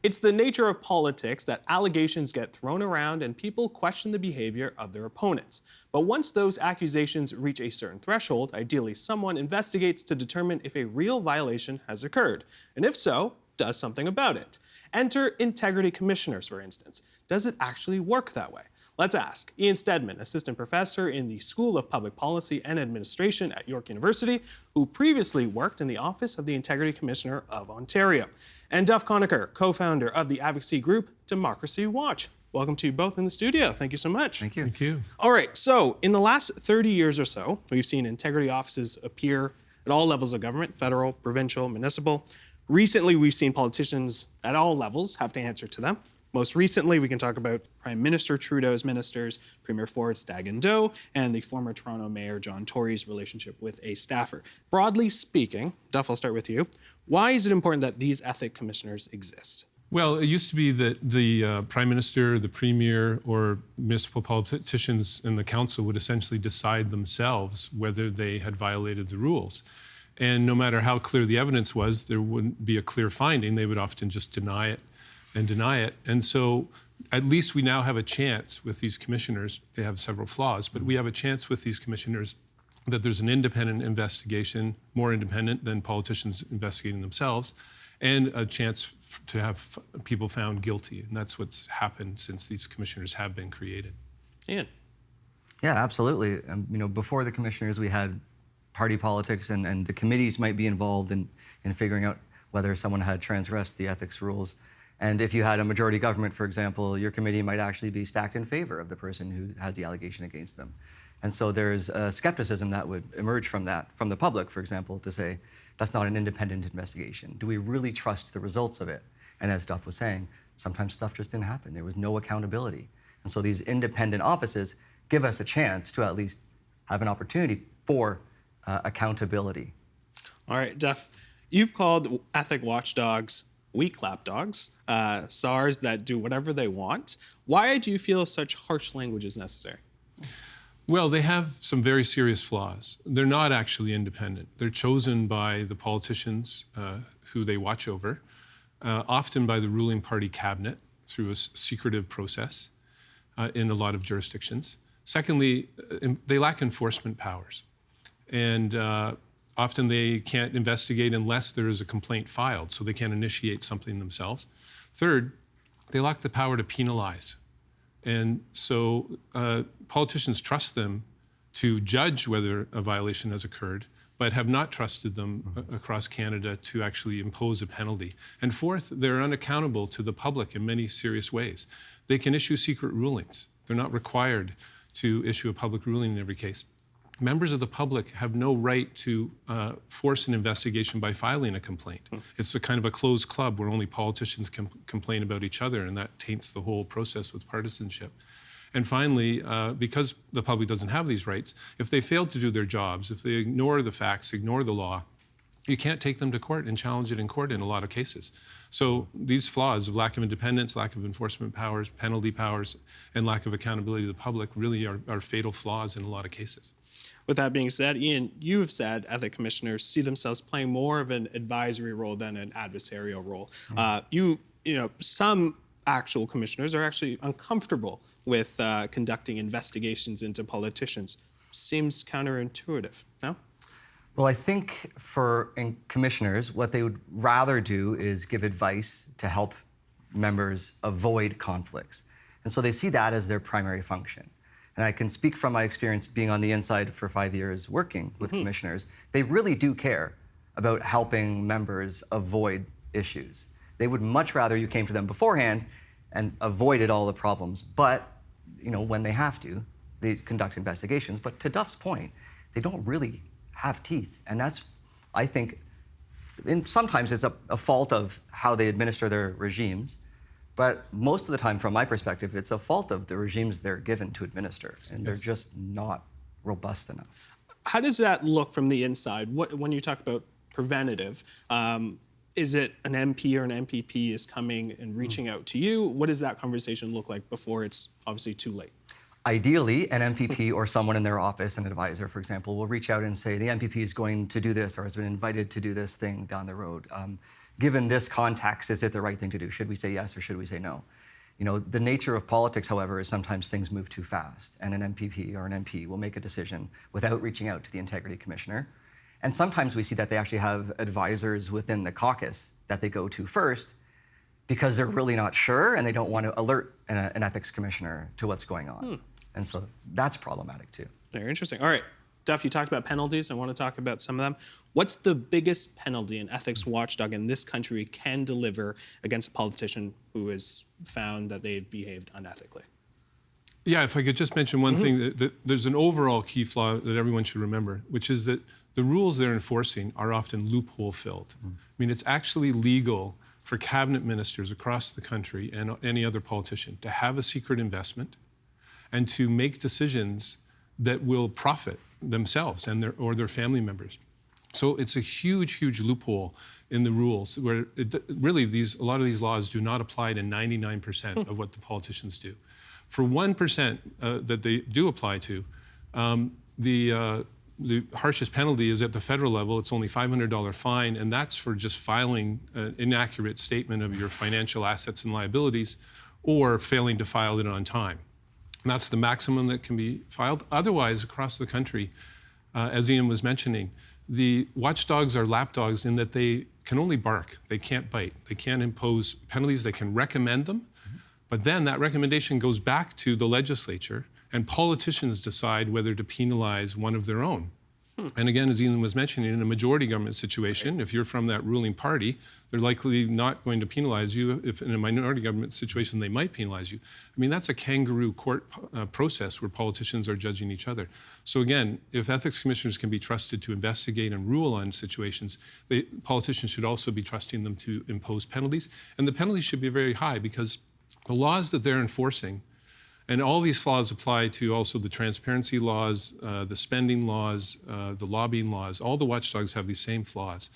It's the nature of politics that allegations get thrown around and people question the behavior of their opponents. But once those accusations reach a certain threshold, ideally someone investigates to determine if a real violation has occurred, and if so, does something about it. Enter integrity commissioners, for instance. Does it actually work that way? Let's ask Ian Stedman, assistant professor in the School of Public Policy and Administration at York University, who previously worked in the Office of the Integrity Commissioner of Ontario, and Duff Conacher, co-founder of the advocacy group Democracy Watch. Welcome to you both in the studio. Thank you so much. Thank you. Thank you. All right, so in the last 30 years or so, we've seen integrity offices appear at all levels of government, federal, provincial, municipal. Recently, we've seen politicians at all levels have to answer to them. Most recently, we can talk about Prime Minister Trudeau's ministers, Premier Ford's Dag and Doe, and the former Toronto Mayor John Tory's relationship with a staffer. Broadly speaking, Duff, I'll start with you. Why is it important that these ethic commissioners exist? Well, it used to be that the Prime Minister, the Premier, or municipal politicians in the council would essentially decide themselves whether they had violated the rules. And no matter how clear the evidence was, there wouldn't be a clear finding. They would often just deny it and deny it. And so at least we now have a chance with these commissioners. They have several flaws, but we have a chance with these commissioners that there's an independent investigation, more independent than politicians investigating themselves, and a chance to have people found guilty. And that's what's happened since these commissioners have been created. Ian. Yeah, absolutely. Before the commissioners, we had party politics, and the committees might be involved in figuring out whether someone had transgressed the ethics rules. And if you had a majority government, for example, your committee might actually be stacked in favor of the person who has the allegation against them. And so there's a skepticism that would emerge from that, from the public, for example, to say, that's not an independent investigation. Do we really trust the results of it? And as Duff was saying, sometimes stuff just didn't happen. There was no accountability. And so these independent offices give us a chance to at least have an opportunity for accountability. All right, Duff, you've called ethic watchdogs weak lapdogs, SARs that do whatever they want. Why do you feel such harsh language is necessary? Well, they have some very serious flaws. They're not actually independent. They're chosen by the politicians who they watch over, often by the ruling party cabinet through a secretive process in a lot of jurisdictions. Secondly, they lack enforcement powers. And often they can't investigate unless there is a complaint filed, so they can't initiate something themselves. Third, they lack the power to penalize. And so politicians trust them to judge whether a violation has occurred, but have not trusted them across Canada to actually impose a penalty. And fourth, they're unaccountable to the public in many serious ways. They can issue secret rulings. They're not required to issue a public ruling in every case. Members of the public have no right to force an investigation by filing a complaint. It's a kind of a closed club where only politicians can complain about each other, and that taints the whole process with partisanship. And finally, because the public doesn't have these rights, if they fail to do their jobs, if they ignore the facts, ignore the law, you can't take them to court and challenge it in court in a lot of cases. So these flaws of lack of independence, lack of enforcement powers, penalty powers, and lack of accountability to the public really are fatal flaws in a lot of cases. With that being said, Ian, you have said ethic commissioners see themselves playing more of an advisory role than an adversarial role. Some actual commissioners are actually uncomfortable with conducting investigations into politicians. Seems counterintuitive, no? Well, I think for commissioners, what they would rather do is give advice to help members avoid conflicts. And so they see that as their primary function. And I can speak from my experience being on the inside for 5 years working with commissioners. They really do care about helping members avoid issues. They would much rather you came to them beforehand and avoided all the problems. But, when they have to, they conduct investigations. But to Duff's point, they don't really have teeth. And that's, I think, sometimes it's a fault of how they administer their regimes. But most of the time, from my perspective, it's a fault of the regimes they're given to administer, and they're just not robust enough. How does that look from the inside? When you talk about preventative, is it an MP or an MPP is coming and reaching out to you? What does that conversation look like before it's obviously too late? Ideally, an MPP or someone in their office, an advisor, for example, will reach out and say, the MPP is going to do this or has been invited to do this thing down the road. given this context, is it the right thing to do? Should we say yes or should we say no? You know, the nature of politics, however, is sometimes things move too fast, and an MPP or an MP will make a decision without reaching out to the integrity commissioner. And sometimes we see that they actually have advisors within the caucus that they go to first because they're really not sure and they don't want to alert an ethics commissioner to what's going on. And so that's problematic too. Very interesting. All right, Duff, you talked about penalties. I want to talk about some of them. What's the biggest penalty an ethics watchdog in this country can deliver against a politician who is found that they've behaved unethically? Yeah, if I could just mention one thing, that there's an overall key flaw that everyone should remember, which is that the rules they're enforcing are often loophole-filled. I mean, it's actually legal for cabinet ministers across the country and any other politician to have a secret investment and to make decisions that will profit themselves and their family members. So it's a huge, huge loophole in the rules where really a lot of these laws do not apply to 99% of what the politicians do. For 1% that they do apply to, the harshest penalty is at the federal level. It's only $500 fine, and that's for just filing an inaccurate statement of your financial assets and liabilities or failing to file it on time. And that's the maximum that can be filed. Otherwise, across the country, as Ian was mentioning, the watchdogs are lapdogs in that they can only bark. They can't bite. They can't impose penalties. They can recommend them. But then that recommendation goes back to the legislature, and politicians decide whether to penalize one of their own. And again, as Ian was mentioning, in a majority government situation, if you're from that ruling party, they're likely not going to penalize you. If in a minority government situation, they might penalize you. I mean, that's a kangaroo court process where politicians are judging each other. So again, if ethics commissioners can be trusted to investigate and rule on situations, politicians should also be trusting them to impose penalties. And the penalties should be very high because the laws that they're enforcing, and all these flaws apply to also the transparency laws, the spending laws, the lobbying laws. All the watchdogs have these same flaws.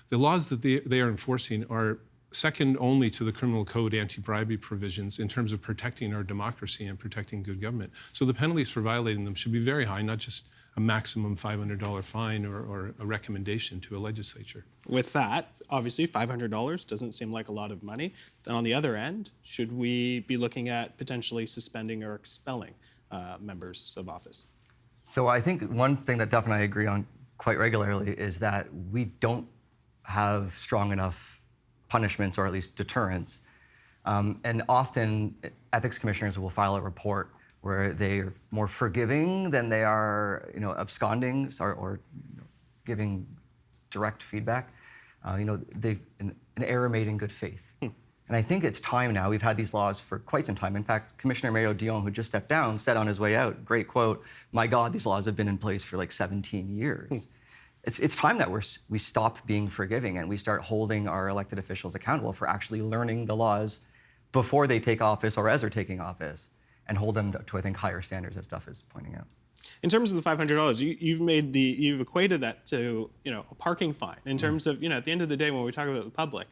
The laws that they are enforcing are second only to the criminal code anti-bribery provisions in terms of protecting our democracy and protecting good government. So the penalties for violating them should be very high, not just a maximum $500 fine or a recommendation to a legislature. With that, obviously, $500 doesn't seem like a lot of money. Then on the other end, should we be looking at potentially suspending or expelling members of office? So I think one thing that Duff and I agree on quite regularly is that we don't have strong enough punishments or at least deterrents. And often ethics commissioners will file a report where they're more forgiving than they are, absconding or giving direct feedback. They've an error made in good faith. And I think it's time now. We've had these laws for quite some time. In fact, Commissioner Mario Dion, who just stepped down, said on his way out, great quote, "My God, these laws have been in place for like 17 years." It's time that we stop being forgiving and we start holding our elected officials accountable for actually learning the laws before they take office or as they're taking office, and hold them to, I think, higher standards, as Duff is pointing out. In terms of the $500, you've equated that to a parking fine. In terms of at the end of the day, when we talk about the public,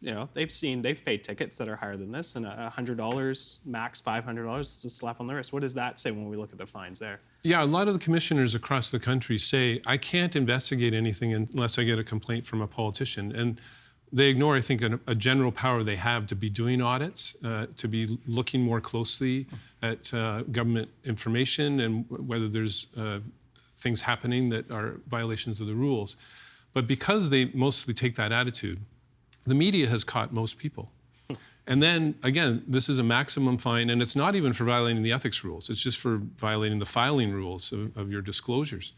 they've paid tickets that are higher than this, and $100 max, $500 is a slap on the wrist. What does that say when we look at the fines there? Yeah, a lot of the commissioners across the country say, I can't investigate anything unless I get a complaint from a politician. And they ignore, I think, a general power they have to be doing audits, to be looking more closely at government information and whether there's things happening that are violations of the rules. But because they mostly take that attitude, the media has caught most people. And then, again, this is a maximum fine, and it's not even for violating the ethics rules. It's just for violating the filing rules of your disclosures.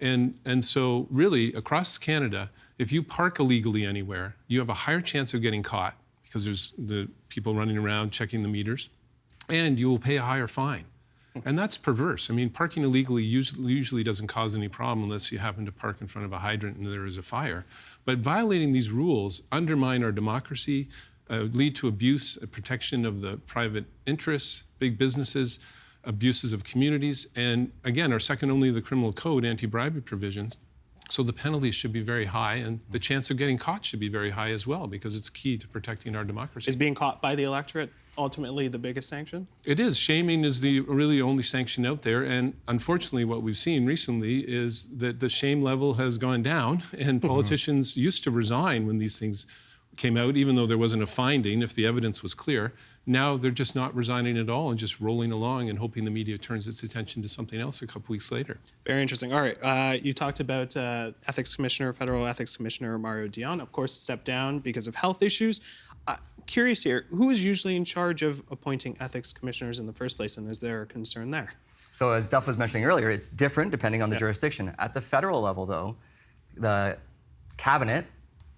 And so really, across Canada, if you park illegally anywhere, you have a higher chance of getting caught because there's the people running around checking the meters, and you will pay a higher fine. And that's perverse. I mean, parking illegally usually doesn't cause any problem unless you happen to park in front of a hydrant and there is a fire. But violating these rules undermine our democracy, lead to abuse, protection of the private interests, big businesses, abuses of communities, and again, are second only to the criminal code anti-bribery provisions. So the penalties should be very high, and the chance of getting caught should be very high as well, because it's key to protecting our democracy. Is being caught by the electorate ultimately the biggest sanction? It is. Shaming is the really only sanction out there, and unfortunately what we've seen recently is that the shame level has gone down, and politicians used to resign when these things came out, even though there wasn't a finding, if the evidence was clear. Now they're just not resigning at all and just rolling along and hoping the media turns its attention to something else a couple weeks later. Very interesting. All right, you talked about Federal Ethics Commissioner Mario Dion, of course, stepped down because of health issues. Curious here, who is usually in charge of appointing ethics commissioners in the first place, and is there a concern there? So as Duff was mentioning earlier, it's different depending on the jurisdiction. At the federal level, though, the cabinet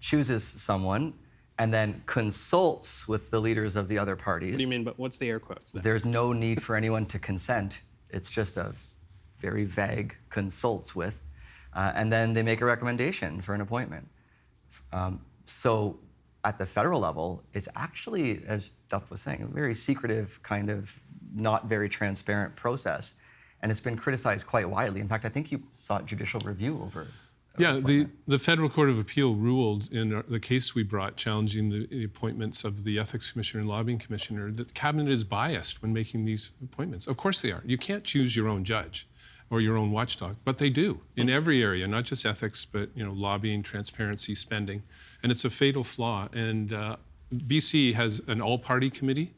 chooses someone and then consults with the leaders of the other parties. What do you mean, but what's the air quotes there? There's no need for anyone to consent. It's just a very vague consults with, and then they make a recommendation for an appointment. So at the federal level, it's actually, as Duff was saying, a very secretive, kind of not very transparent process. And it's been criticized quite widely. In fact, I think you sought judicial review over it. Yeah, the Federal Court of Appeal ruled in the case we brought challenging the appointments of the Ethics Commissioner and Lobbying Commissioner that the Cabinet is biased when making these appointments. Of course they are. You can't choose your own judge or your own watchdog, but they do in every area, not just ethics, but lobbying, transparency, spending, and it's a fatal flaw. And BC has an all-party committee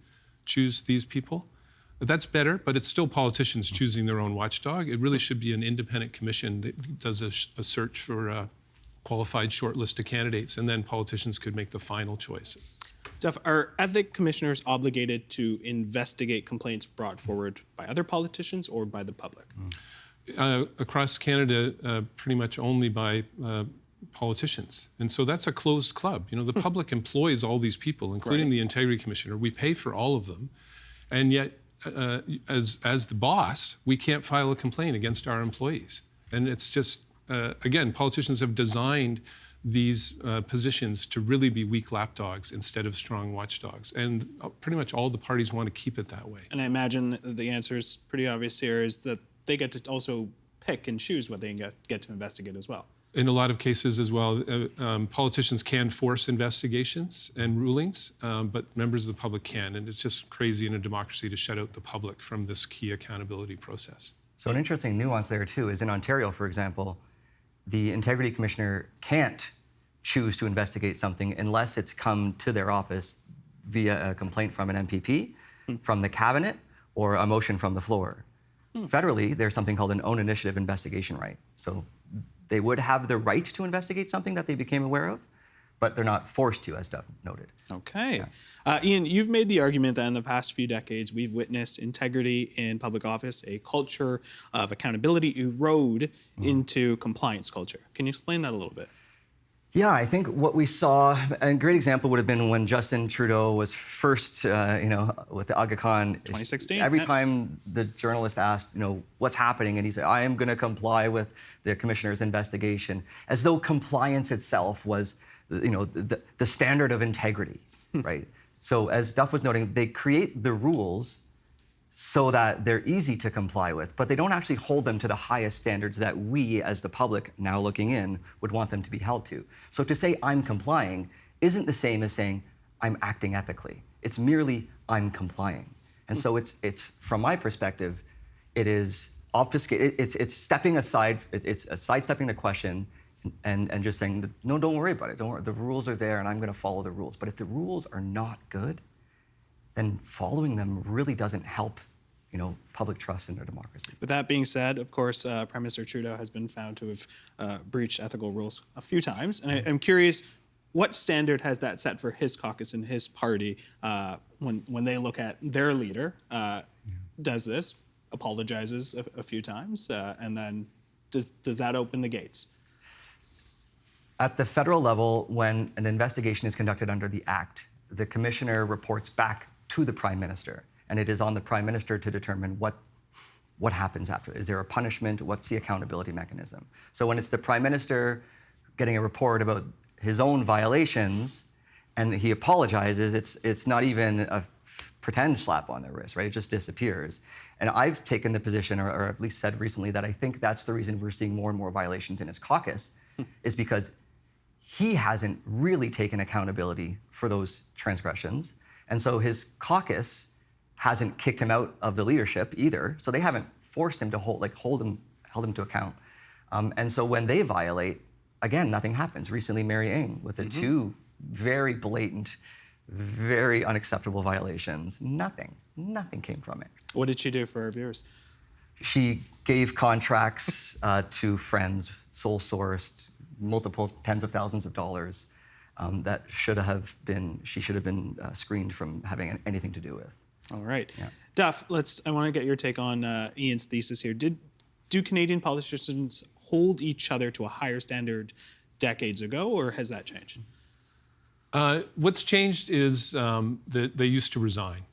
choose these people. That's better, but it's still politicians choosing their own watchdog. It really should be an independent commission that does a search for a qualified short list of candidates, and then politicians could make the final choice. Duff, are ethic commissioners obligated to investigate complaints brought forward by other politicians or by the public? Across Canada, pretty much only by politicians. And so that's a closed club. The public employs all these people, including the Integrity Commissioner. We pay for all of them. And yet, as the boss, we can't file a complaint against our employees. And it's just, again, politicians have designed these positions to really be weak lapdogs instead of strong watchdogs. And pretty much all the parties want to keep it that way. And I imagine the answer is pretty obvious here, is that they get to also pick and choose what they get to investigate as well. In a lot of cases as well, politicians can force investigations and rulings, but members of the public can. And it's just crazy in a democracy to shut out the public from this key accountability process. So an interesting nuance there too is in Ontario, for example, the Integrity Commissioner can't choose to investigate something unless it's come to their office via a complaint from an MPP, from the cabinet, or a motion from the floor. Federally, there's something called an own initiative investigation right. So they would have the right to investigate something that they became aware of, but they're not forced to, as Duff noted. Okay. Ian, you've made the argument that in the past few decades, we've witnessed integrity in public office, a culture of accountability erode into compliance culture. Can you explain that a little bit? Yeah, I think what we saw, a great example would have been when Justin Trudeau was first, with the Aga Khan. 2016. Every time the journalist asked, what's happening, and he said, I am going to comply with the commissioner's investigation, as though compliance itself was, the standard of integrity, right? So as Duff was noting, they create the rules so that they're easy to comply with, but they don't actually hold them to the highest standards that we, as the public, now looking in, would want them to be held to. So to say I'm complying isn't the same as saying I'm acting ethically. It's merely I'm complying. And so it's from my perspective, it is obfuscate. It's stepping aside. It's sidestepping the question and just saying, no, don't worry about it. Don't worry. The rules are there, and I'm going to follow the rules. But if the rules are not good, then following them really doesn't help, public trust in our democracy. With that being said, of course, Prime Minister Trudeau has been found to have breached ethical rules a few times. And I'm curious, what standard has that set for his caucus and his party when they look at their leader, does this, apologizes a few times, and then does that open the gates? At the federal level, when an investigation is conducted under the Act, the commissioner reports back to the Prime Minister, and it is on the Prime Minister to determine what happens after. Is there a punishment? What's the accountability mechanism? So when it's the Prime Minister getting a report about his own violations, and he apologizes, it's not even a pretend slap on the wrist, right? It just disappears. And I've taken the position, or at least said recently, that I think that's the reason we're seeing more and more violations in his caucus, is because he hasn't really taken accountability for those transgressions. And so his caucus hasn't kicked him out of the leadership either. So they haven't forced him to held him to account. And so when they violate, again, nothing happens. Recently, Mary Ng with the two very blatant, very unacceptable violations. Nothing came from it. What did she do for our viewers? She gave contracts to friends, sole sourced, multiple tens of thousands of dollars that she should have been screened from having anything to do with. All right. Yeah. Duff, I want to get your take on Ian's thesis here. Do Canadian politicians hold each other to a higher standard decades ago, or has that changed? What's changed is that they used to resign.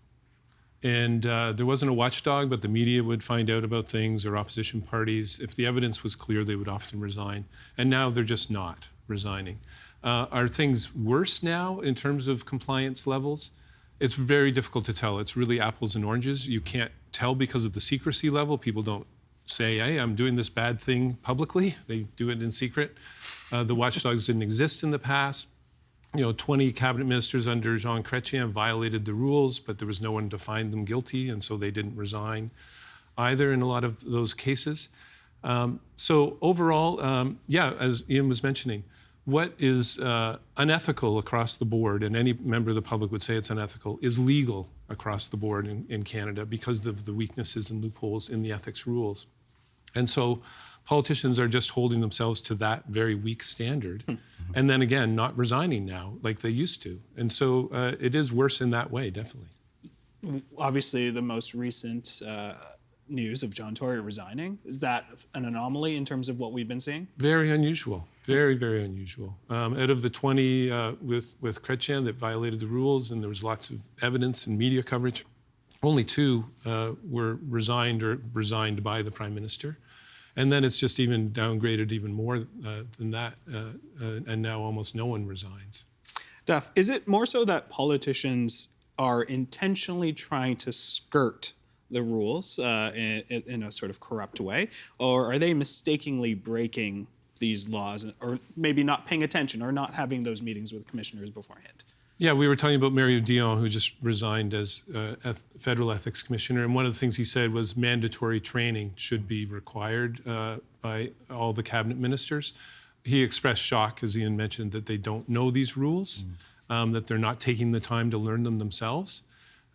And there wasn't a watchdog, but the media would find out about things, or opposition parties. If the evidence was clear, they would often resign. And now they're just not resigning. Are things worse now in terms of compliance levels? It's very difficult to tell. It's really apples and oranges. You can't tell because of the secrecy level. People don't say, hey, I'm doing this bad thing publicly. They do it in secret. The watchdogs didn't exist in the past. 20 cabinet ministers under Jean Chrétien violated the rules, but there was no one to find them guilty, and so they didn't resign either in a lot of those cases. So overall, as Ian was mentioning, what is unethical across the board, and any member of the public would say it's unethical, is legal across the board in Canada because of the weaknesses and loopholes in the ethics rules. And so politicians are just holding themselves to that very weak standard. And then again, not resigning now like they used to. And so it is worse in that way, definitely. Obviously, the most recent news of John Tory resigning, is that an anomaly in terms of what we've been seeing? Very unusual, very, very unusual. Out of the 20 with Chrétien that violated the rules, and there was lots of evidence and media coverage, only 2 were resigned or resigned by the Prime Minister. And then it's just even downgraded even more than that, and now almost no one resigns. Duff, is it more so that politicians are intentionally trying to skirt the rules in a sort of corrupt way, or are they mistakenly breaking these laws, or maybe not paying attention or not having those meetings with commissioners beforehand? Yeah, we were talking about Mario Dion, who just resigned as Federal Ethics Commissioner, and one of the things he said was mandatory training should be required by all the cabinet ministers. He expressed shock, as Ian mentioned, that they don't know these rules, that they're not taking the time to learn them themselves.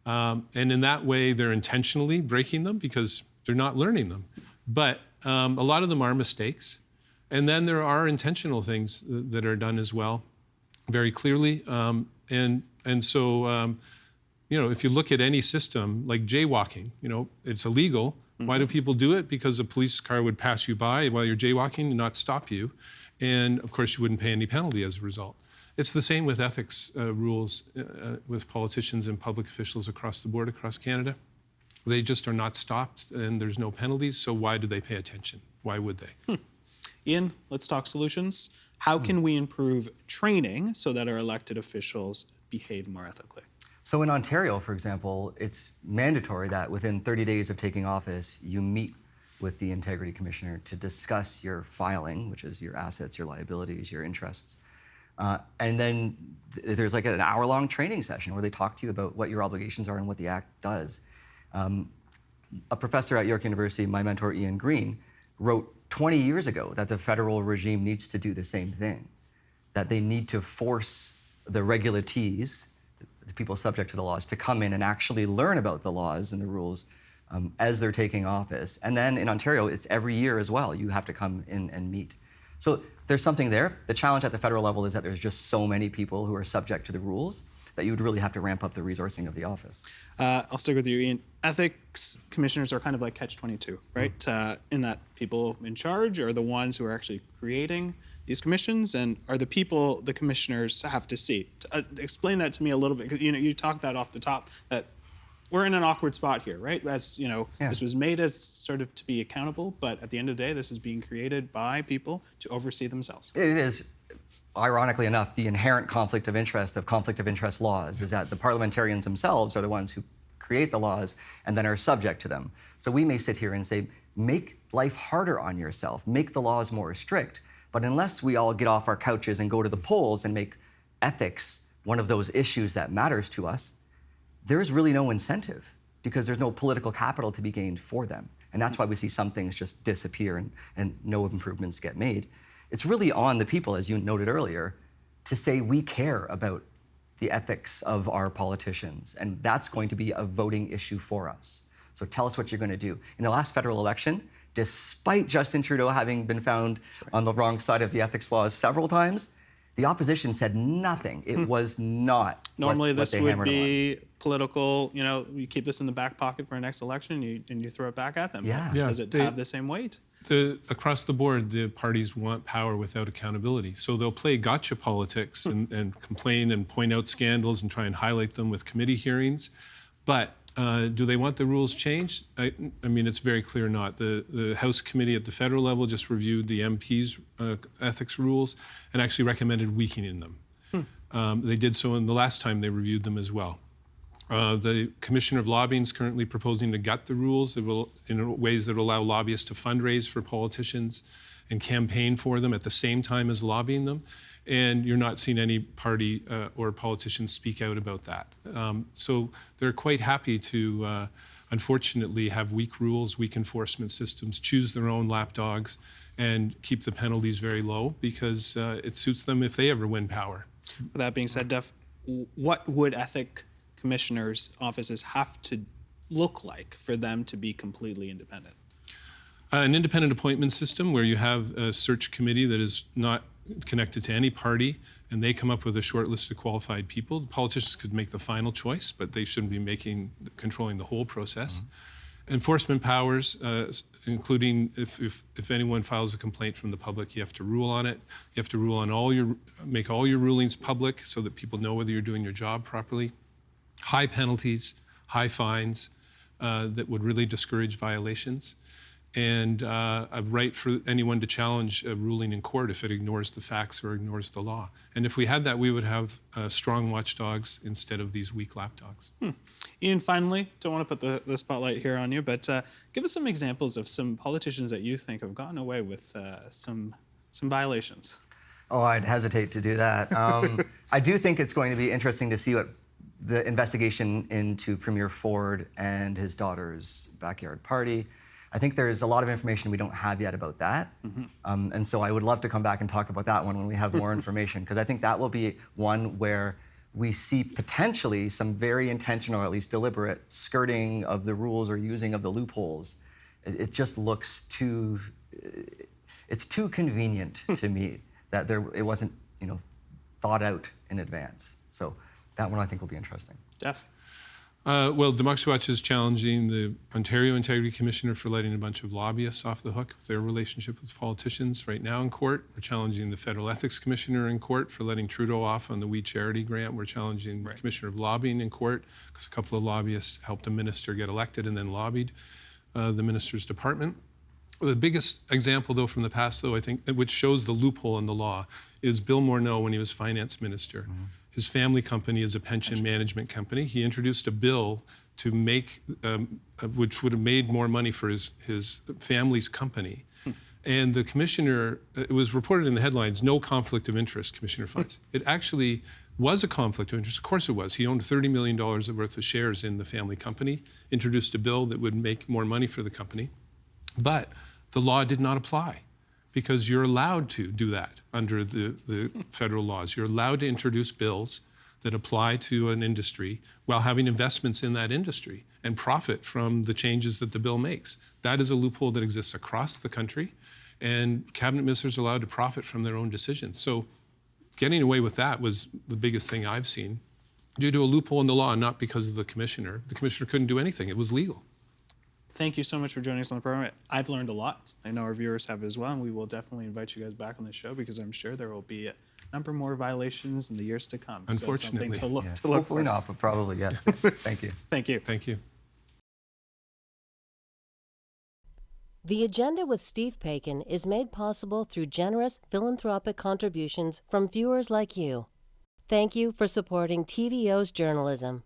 And in that way, they're intentionally breaking them because they're not learning them. But a lot of them are mistakes. And then there are intentional things that are done as well, very clearly. And so, if you look at any system like jaywalking, it's illegal. Why do people do it? Because a police car would pass you by while you're jaywalking and not stop you. And of course, you wouldn't pay any penalty as a result. It's the same with ethics rules with politicians and public officials across the board, across Canada. They just are not stopped and there's no penalties. So why do they pay attention? Why would they? Ian, let's talk solutions. How can we improve training so that our elected officials behave more ethically? So in Ontario, for example, it's mandatory that within 30 days of taking office, you meet with the Integrity Commissioner to discuss your filing, which is your assets, your liabilities, your interests. And then there's like an hour-long training session where they talk to you about what your obligations are and what the Act does. A professor at York University, my mentor Ian Green, wrote 20 years ago that the federal regime needs to do the same thing, that they need to force the regulatees, the people subject to the laws, to come in and actually learn about the laws and the rules as they're taking office. And then in Ontario, it's every year as well. You have to come in and meet. So there's something there. The challenge at the federal level is that there's just so many people who are subject to the rules that you would really have to ramp up the resourcing of the office. I'll stick with you, Ian. Ethics commissioners are kind of like catch-22, right? In that people in charge are the ones who are actually creating these commissions, and are the people the commissioners have to see. Explain that to me a little bit, because you talked that off the top, that we're in an awkward spot here, right? As This was made as sort of to be accountable, but at the end of the day, this is being created by people to oversee themselves. It is, ironically enough, the inherent conflict of interest laws is that the parliamentarians themselves are the ones who create the laws and then are subject to them. So we may sit here and say, make life harder on yourself, make the laws more strict, but unless we all get off our couches and go to the polls and make ethics one of those issues that matters to us, there's really no incentive because there's no political capital to be gained for them. And that's why we see some things just disappear and no improvements get made. It's really on the people, as you noted earlier, to say we care about the ethics of our politicians, and that's going to be a voting issue for us. So tell us what you're going to do. In the last federal election, despite Justin Trudeau having been found on the wrong side of the ethics laws several times, the opposition said nothing. It was not Normally what this they would hammered on. be political, you keep this in the back pocket for our next election and you throw it back at them. Yeah. Yeah, Does it have the same weight? Across the board, the parties want power without accountability. So they'll play gotcha politics and complain and point out scandals and try and highlight them with committee hearings. But do they want the rules changed? I mean, it's very clear not. The House committee at the federal level just reviewed the MPs' ethics rules and actually recommended weakening them. They did so in the last time they reviewed them as well. The Commissioner of Lobbying is currently proposing to gut the rules in ways that will allow lobbyists to fundraise for politicians and campaign for them at the same time as lobbying them. And you're not seeing any party or politicians speak out about that. So they're quite happy to, unfortunately, have weak rules, weak enforcement systems, choose their own lapdogs, and keep the penalties very low because it suits them if they ever win power. With that being said, Duff, what would ethic commissioners' offices have to look like for them to be completely independent? An independent appointment system where you have a search committee that is not connected to any party, and they come up with a short list of qualified people. The politicians could make the final choice, but they shouldn't be controlling the whole process. Enforcement powers, including if anyone files a complaint from the public, you have to rule on it. You have to rule on make all your rulings public so that people know whether you're doing your job properly. High penalties, high fines that would really discourage violations. And a right for anyone to challenge a ruling in court if it ignores the facts or ignores the law. And if we had that, we would have strong watchdogs instead of these weak lapdogs. Ian, finally, don't want to put the spotlight here on you, but give us some examples of some politicians that you think have gotten away with some violations. Oh, I'd hesitate to do that. I do think it's going to be interesting to see what the investigation into Premier Ford and his daughter's backyard party. I think there's a lot of information we don't have yet about that. And so I would love to come back and talk about that one when we have more information, because I think that will be one where we see potentially some very intentional, or at least deliberate, skirting of the rules or using of the loopholes. It just looks it's too convenient to me that it wasn't, thought out in advance. So that one I think will be interesting. Jeff? Well, Democracy Watch is challenging the Ontario Integrity Commissioner for letting a bunch of lobbyists off the hook with their relationship with politicians right now in court. We're challenging the Federal Ethics Commissioner in court for letting Trudeau off on the We Charity grant. We're challenging the Commissioner of Lobbying in court because a couple of lobbyists helped a minister get elected and then lobbied the minister's department. The biggest example, though, from the past, though, I think, which shows the loophole in the law, is Bill Morneau when he was finance minister. His family company is a pension management company. He introduced a bill to make, which would have made more money for his family's company. And the commissioner, it was reported in the headlines, no conflict of interest, Commissioner finds. It actually was a conflict of interest. Of course it was. He owned $30 million worth of shares in the family company, introduced a bill that would make more money for the company. But the law did not apply, because you're allowed to do that under the federal laws. You're allowed to introduce bills that apply to an industry while having investments in that industry and profit from the changes that the bill makes. That is a loophole that exists across the country, and cabinet ministers are allowed to profit from their own decisions. So getting away with that was the biggest thing I've seen due to a loophole in the law, not because of the commissioner. The commissioner couldn't do anything. It was legal. Thank you so much for joining us on the program. I've learned a lot. I know our viewers have as well, and we will definitely invite you guys back on the show because I'm sure there will be a number more violations in the years to come. Unfortunately. So something to look Hopefully for. not, but probably yes. Thank you. Thank you. Thank you. The Agenda with Steve Paikin is made possible through generous philanthropic contributions from viewers like you. Thank you for supporting TVO's journalism.